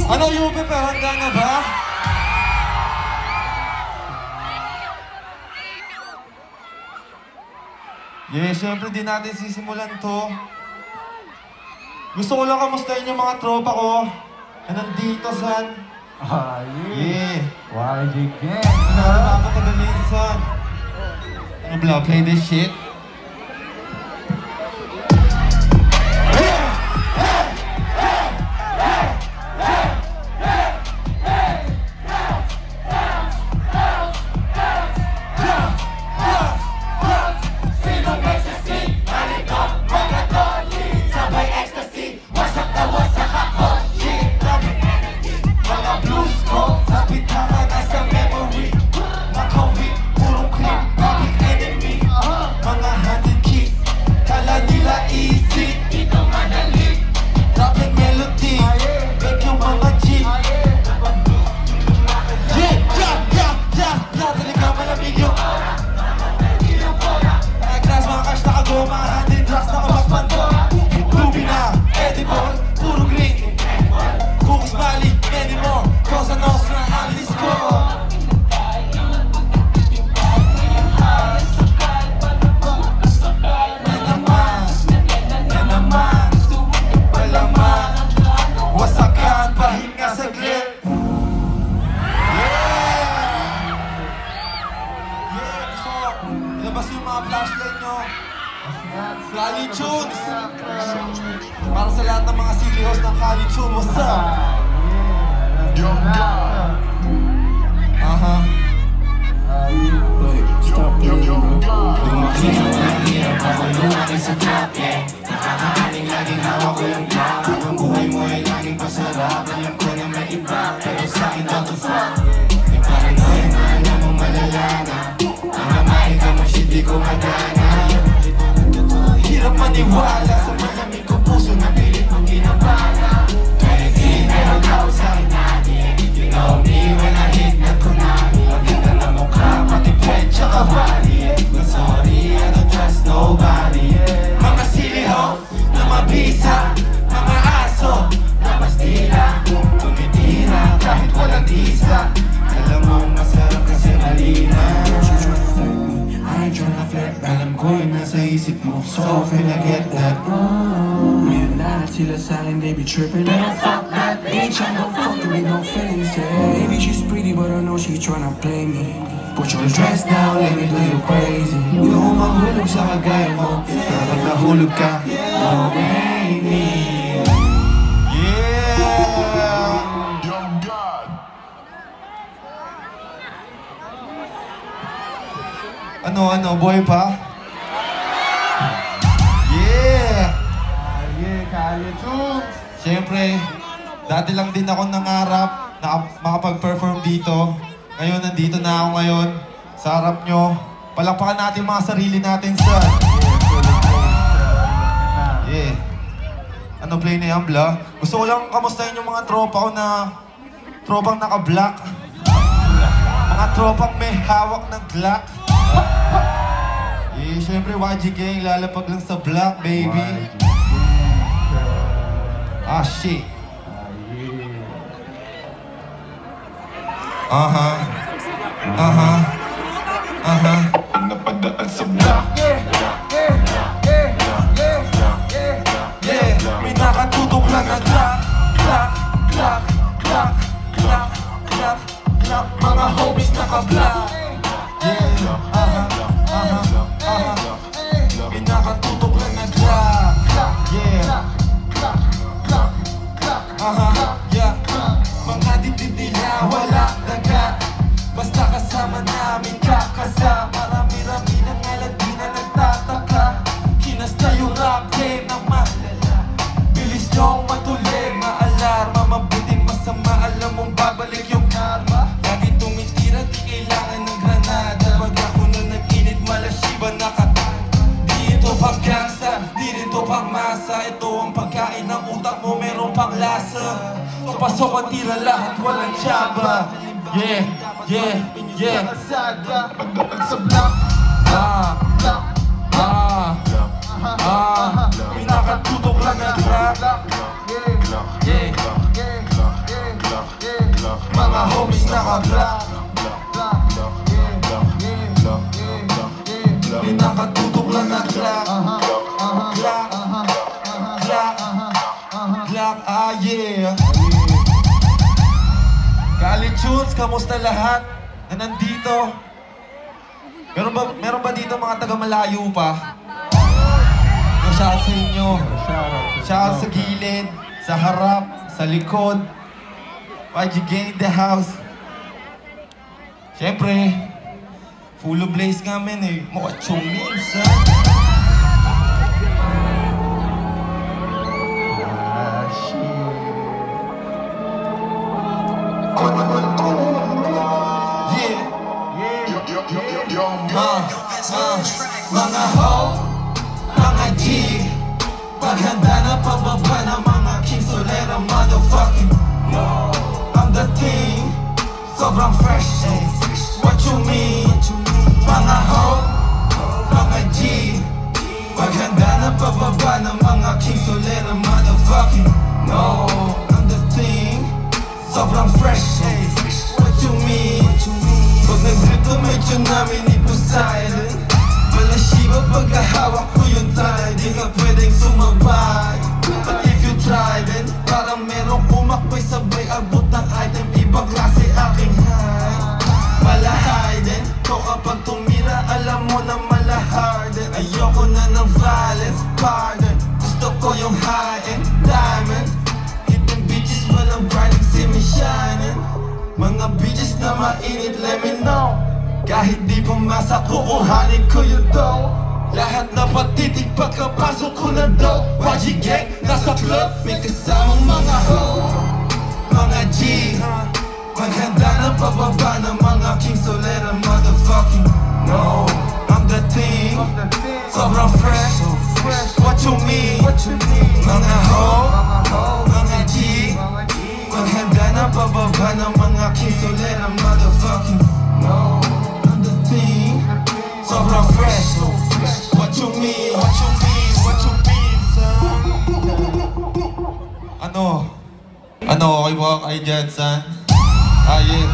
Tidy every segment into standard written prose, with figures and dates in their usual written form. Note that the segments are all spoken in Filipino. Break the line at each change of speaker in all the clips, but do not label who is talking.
Ano yung pero handa na ba? Yeah, syempre di natin sisimulan to. Gusto ko lang kamustahin yung mga tropa ko na nandito, son. Yeah.
YG Gang.
Napakatagalin, son. Ano bla, play this shit? Kali Tunes! Para sa lahat ng mga city host ng Kali Tunes, what's up?
Young God.
Stop
Young God.
Lumaki ang mahirap ako lumaki sa trap, yeah. Nakakahaling laging hawak ko yung block. Habang buhay mo ay laging pasarap. Alam ko na may iba, pero sa'kin daw to fuck. May paranoia na alam mo malala na. Ang kamay ka mo shit di ko magana. Hirap maniwala sa malamig ko puso na pilit mong ginabala. Kahit di meron tao sa'kin natin. You know me when I hit na tsunami. Maganda na mukha, pati pwede tsaka bali. But sorry, I don't trust nobody. Mga siliho na mabisa, mga aso na bastila. Tumitira kahit walang tisa. Alam mo masarap kasi malina. I ain't tryna flirt, alam ko yung nasa isip mo. So finna get that. Ngayon lahat sila sa'kin, they be trippin'. Pero fuck that bitch, I'm not fucking with no feelings, yeah. Maybe she's pretty, but I know she tryna play me. Put your dress down, let me do you crazy. Hindi ko maghulog sa kagaya mo. Kapag nahulog ka, oh baby.
Yeah!
Young God.
Ano, boy pa? Yeah!
Kali Tunes.
Siyempre, dati lang din ako nangarap na makapag-perform dito. Ngayon, nandito na ako ngayon sa harap nyo. Palakpakan natin mga sarili natin, son. Yeah. Ano play na yan, bla? Gusto ko lang kamustahin yung mga tropa ko na tropang naka-black. Mga tropang may hawak ng Glock. Eh, syempre, YG Gang, lalapag lang sa black, baby. Ah, shit.
Napadaan sa block.
Yeah, may nakatutok lang na Glock. Mga homies naka-black. May nakatutok lang na Glock. Yeah. Yeah. Mga dibdib nila wala daga. Basta kasama namin kakasa. Marami-rami ng alat di na nagtataka. Kinasta yung rap game ng malala. Bilis nyong matulig, maalarma. Mabuting masama, alam mong babalik yung karma. Lagi tumitira, di kailangan ng granada. Pag ako na nag-init, malashiba nakatanda. Di ito pang gangsta, di rin to pang masa. Ito ang pagkain ng utak mo, meron pang lasa. So pasok ang tira lahat, walang tsaba. Yeah.
Napadaan sa block.
May nakatutok lang na Glock. Yeah. Glock. Pinakatutok lang na Glock. Glock. Glock. Glock, ah yeah. College Tunes, kamusta lahat na nandito? Meron ba dito mga taga-malayo pa? Shout sa inyo. Shout sa gilid, sa harap, sa likod. YG Gang in the house. Siyempre, full of blaze nga men eh. Mukha chumins ha. Mga ho, mga G, paghanda na pababa ng mga king solera motherfucking no, I'm the king, sobrang fresh, what you mean? Mga ho, mga G, paghanda na pababa ng mga king solera motherfucking no, I'm the king, sobrang fresh, what you mean? Pag nag-drip to medyo namin ipusayan. Wala shiba pagkahawak ko yung tayo. Di ka pwedeng sumabay. But if you try then parang merong pumakbay sabay abot ng item. Ibang klase aking high. Malahay din ko kapag tumira alam mo na malahar din. Ayoko na ng violence, pardon. Gusto ko yung high-end diamond. Hit ng bitches walang bright see me shining. Mga bitches na mainit, let me know. Kahit di pumasa, kukuhanin ko yung dough. Lahat na patitig pagkapasok ko na dough. YG Gang, nasa club, may kasamang mga ho. Mga G, maghanda na pababa ng mga king solera motherfucking no, I'm the team, sobrang fresh, what you mean? Mga ho, mga G, maghanda na pababa ng mga king solera motherfucking no, I'm the team, sobrang fresh, what you mean? What you mean? What you mean, son? Ano, okay ba kayo dyan, son? Ah, yeah.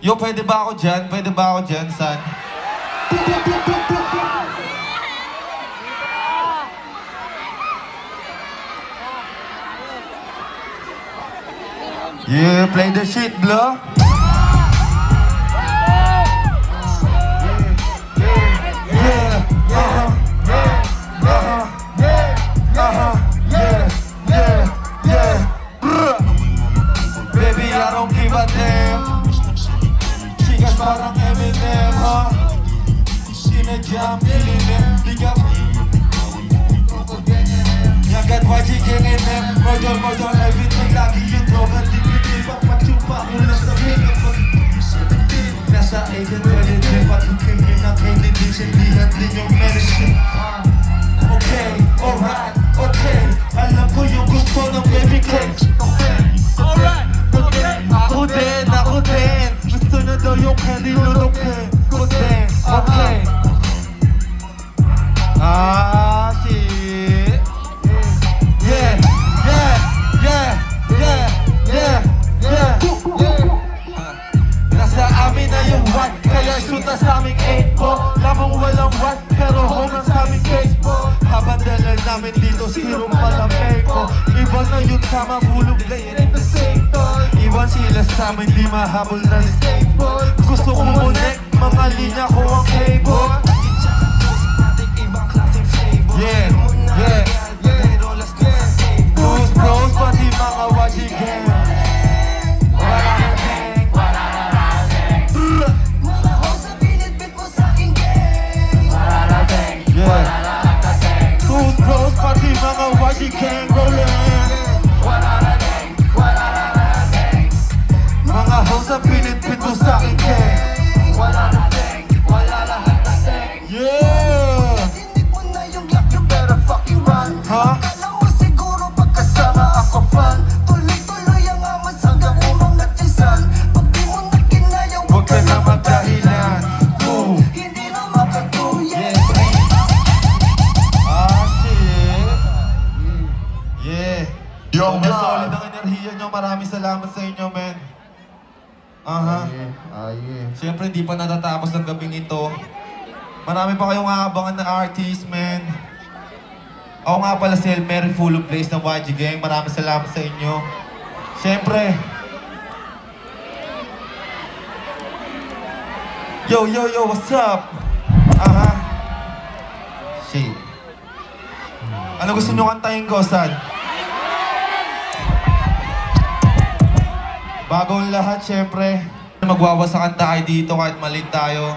Yo, pwede ba ako dyan? Pwede ba ako dyan, son? Yeah, play the shit, bro. Baby, I don't give a damn. Chicas parang Eminem, ha? Sinadya ang kililim. Bigap Yagat YG Gang in them. Murder, everything. Lagi yung droga. Dipitid, pagpachupa ko na sa hingap. Nasa agent, pwede din patukingin ang kailangan. Sindihan din yung medicine. Okay, alright, okay. Alam ko yung gusto ng baby cakes. Alright, ako din. Gusto na daw yung candy lunukin. Ko din, okay. Ah, shit. Yeah. Nasa amin na yung what, kaya shoot na sa aming 8 po. Lamang walang what, pero home na sa aming case po. Habang dala namin dito, zero malamay ko. Iba na yung tama, bulog na yan in the same toy. Iwan sila sa amin, di mahabol na stable. Gusto ko connect, mga linya ko ang cable. Yeah. Those bros, pati mga YG Gang. Those bros, pati mga YG Gang rolling. Mga hoes na pinit-pit mo sa aking gang. Yeah. Huh?
Akala mo siguro pagkasama ako fan. Tuloy-tuloy ang amas hanggang umangat yung sun. Pag di mo na kinaya,
Huwag ka na magdahilan.
hindi na makatuyan.
Ah, shit. Yeah.
Young
Sobrang solid
God.
ang enerhiya nyo. Maraming salamat sa inyo, men. Aha. Siyempre, hindi pa natatapos ng gabing ito. Marami pa kayong aabangan na artist, men. Ako nga pala si Elmer, full of praise ng YG Gang. Maraming salamat sa inyo. Siyempre. Yo, yo, yo, what's up? Aha. Shit. Ano gusto nyo kantahin ko, San? Bago ang lahat, siyempre. Magwawasa kanta kayo dito kahit maliit tayo.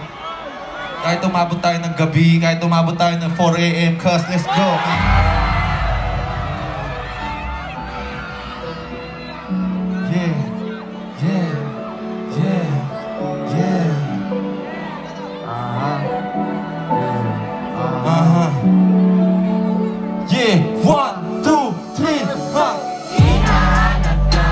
Kahit umabot tayo ng gabi, kahit umabot tayo ng 4 AM, cuz let's go, man. Yeah, yeah, yeah, yeah. Yeah, 1, 2, 3, ha!
Hinahanap ka,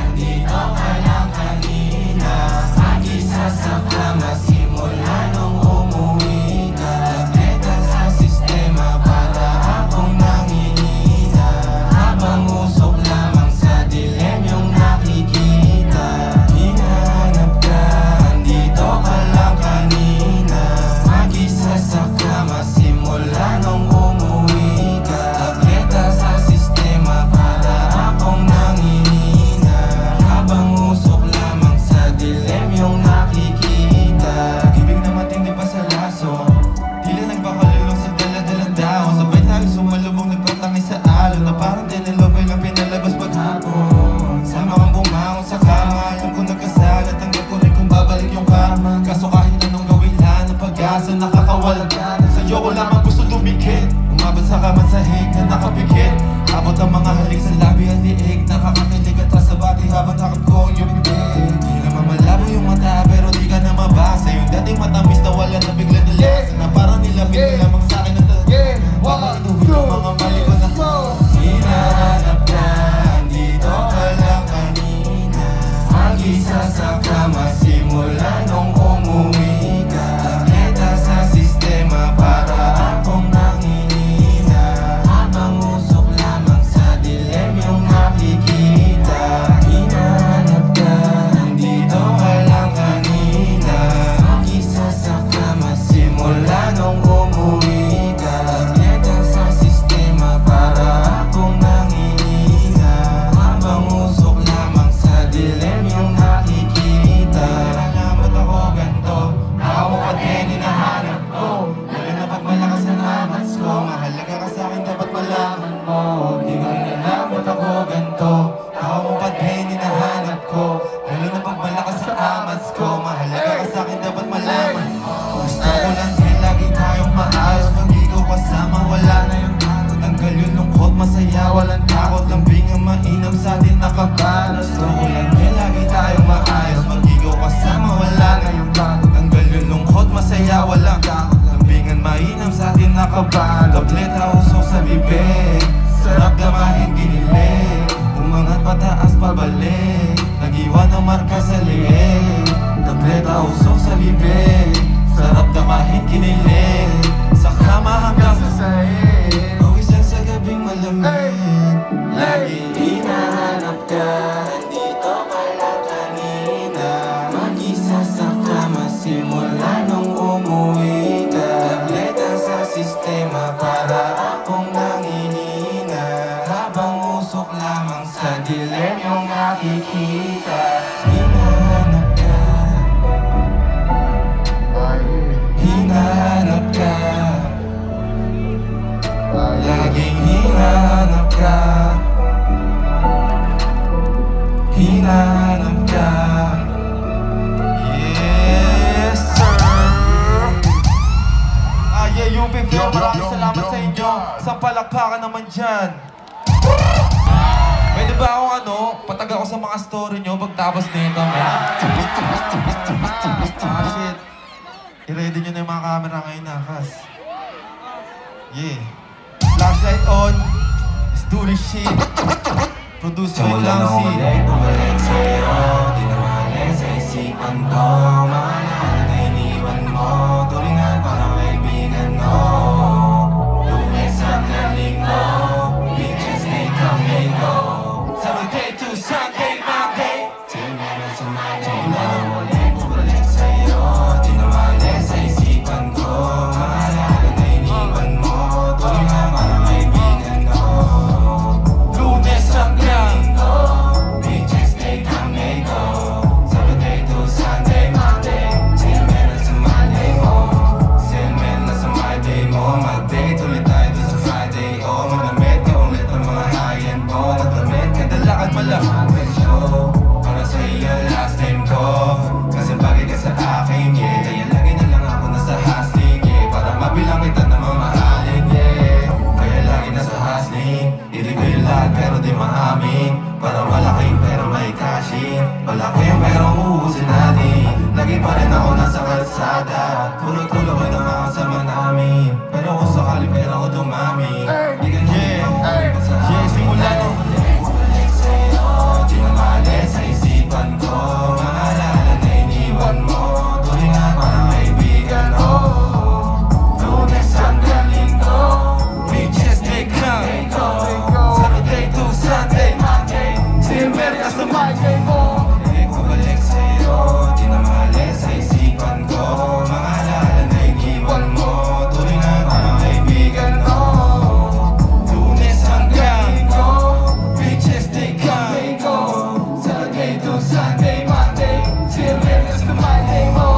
andito ka lang kanina. Mag-isa sa kama, simula nung umuwi ka. Nagteka sa sistema para akong nangihina. Habang usok lamang sa dilim yung nakikita. Hinahanap ka, andito ka lang kanina. Mag-isa sa kama, simula nung umuwi ka. Nagteka sa sistema para akong nangihina. Habang usok lamang sa dilim yung nakikita. Ibig na matindi pa sa laso, tila nagpakalulong sa dala-dalang dahon. Sabay tayo sumalubong nagpatangay sa alon. Na parang dinilobay lang pinalabas paghapon. Sama kang bumangon sa kama, alam ko nagkasalat. Hanggang ko rin kung babalik yung kama. Kaso kahit anong gawin lang ng pag-asa, nakakawalang gana. Sa'yo ko lamang gusto dumikit, umabot sa kamasahig na nakapikit. Abot ang mga halik sa labi at liig, nakakakilig at sa bati habang takot ko ang iyong bibig. Di naman malabo yung mata pero di ka na mabasa. Yung dating matamis na wala na bigla na lasa. Na parang nilapit mo lamang sa'kin at baka inuwi yung mga mali ko na hinahanap ka, andito ka lang kanina. Mag-isa sa kama, simula nung umuwi ka. Nagteka sa sistema para akong nangihina. Habang usok lamang sa dilim yung nakikita. Hinahanap ka, andito ka lang kanina. Mag-isa sa kama, simula nung umuwi ka. Nagteka sa sistema para akong nangihina. Habang usok lamang sa dilim yung nakikita. Nalamat ako ganito, ako pa din hinahanap ko. Lalo na pag malakas ang amats ko, mahalaga ka sa'kin dapat malaman mo. Di ko rin alam ba't ako ganito, ako pa din hinahanap ko. Lalo na pag malakas ang amats ko, mahalaga ka sa'kin dapat malaman mo. Gusto ko lang din lagi tayong maayos. Pag ikaw kasama, wala na yung takot. Tanggal yung lungkot, masaya, walang takot. Lambing ang mainam sa'tin nakabalas. Gusto ko lang din lagi tayong maayos. Pag ikaw kasama, wala na yung takot. Tanggal yung lungkot, masaya, walang takot. Lambingan mainam sa'tin nakabalas. Tableta usok sa bibig, sarap damahin ginilig. Umangat pataas pabalik, nag-iwan ng marka sa liig. Tableta usok sa bibig, sarap damahin kinilig. Sa kama hanggang sa sahig, pawisan sa gabing malamig. Lagi hinahanap ka, andito ka lang kanina. Mag-isa sa kama, simula nung umuwi ka. Tableta sa sistema para akong nangihina. Habang usok lamang sa dilim yung nakikita. Hinahanap ka, hinahanap ka. Laging hinahanap ka, hinahanap ka. Yes, sir. Yeah, yung Pivyo, maraming salamat sa inyo. Sa palakpakan naman dyan. Pwede ba akong patag ako sa mga story nyo pagtapos nito, man? Shit. I-ready nyo na yung mga camera ngayon, Kas. Yeah. Flashlight on. Let's do this shit. Producer ko lang si... Bumalik sa'yo, di na mali sa isipan ko. Mga na iniwan mo, tulingan parang kaibigan mo. Lunes at linggo, bitches they come and go.
pero di maamin. Para malaki pero may cashin. Malaki pero uusin natin. Lagi pa rin ako nasa kalsada. Tulog-tulog ko na mga kasama namin. Pero kung sakali pero ako dumami. Yeah, simula nung bumalik sa'yo. Di na maalis sa isipan ko. Mga alala na iniwan mo. Tuloy nga parang kaibigan ko. Lunes hanggang Linggo. Beaches they come, they go. Saturday to Sunday, Monday till Merias na Monday mo. Bumalik sa'yo. Di na maalis sa isipan ko. Mga alala na iniwan mo. Tuloy nga parang kaibigan ko. Lunes hanggang Linggo. Beaches they come, they go. Saturday to Sunday, Monday till Merias na Monday mo.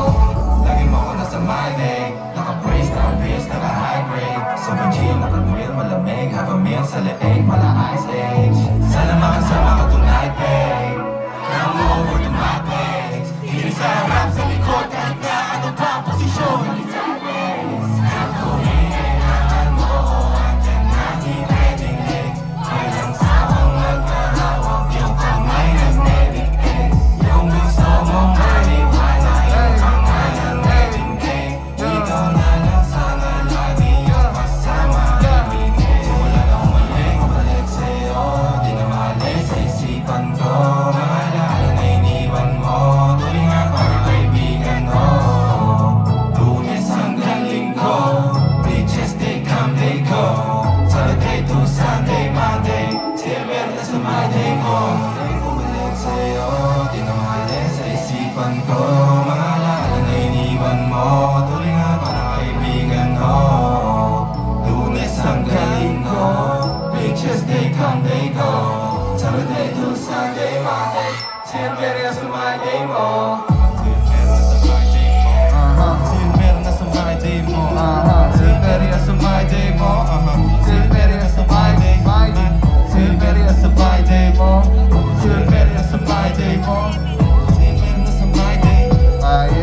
Lagi mo ako nasa my day. Naka-brace, naka-brace, naka-high grade. Sobrang chill, naka-grill, malamig. Have a meal sa leeg, mala ice age. Sana makasama ka tonight, babe. Come over to my place. Hindi sa harap sa likod, kahit na ano pa ang posisyon. Ako hihirahan mo, andyan na di pwedeng late. Walang sawang nagkahawak, yung kamay nag-medicate. Yung gusto mong maniwala, yung pangalan wedding cake. Ikaw na lang sana lagi yung kasama ibigay. Simula na bumalik sa'yo. Di na maalis sa isipan ko. Mga alala na iniwan mo. Tuloy nga parang kaibigan ko. Lunes hanggang Linggo. Beaches they come, they go. Saturday to Sunday, Monday till Merias na Monday mo. Bumalik sa'yo. Di na maalis sa isipan ko. Mga alala na iniwan mo. Tuloy nga parang kaibigan ko. Lunes hanggang Linggo. Beaches they come, they go. Saturday to Sunday, Monday till Merias na Monday mo. Till Merias na Monday mo. Till Merias na Monday mo. Till Merias na Monday mo. Till Merias na Monday mo. Till Merias na Monday mo. Till Merias na Monday.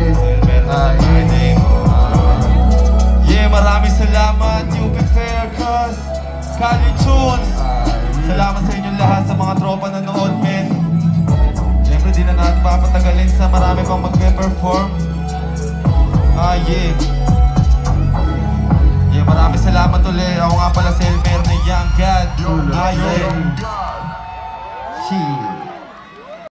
Till Merias na Monday mo. Yeah, maraming salamat UP Fair Cuz Kali Tunes. Salamat sa inyo lahat sa mga tropa na nanood, men. Siyempre di na natin papatagalin sa marami pang magpe-perform. Yeah. Yeah, maraming salamat ulit. Ako nga pala si Elmer na Young God. Yeah.
Young God.
Shit.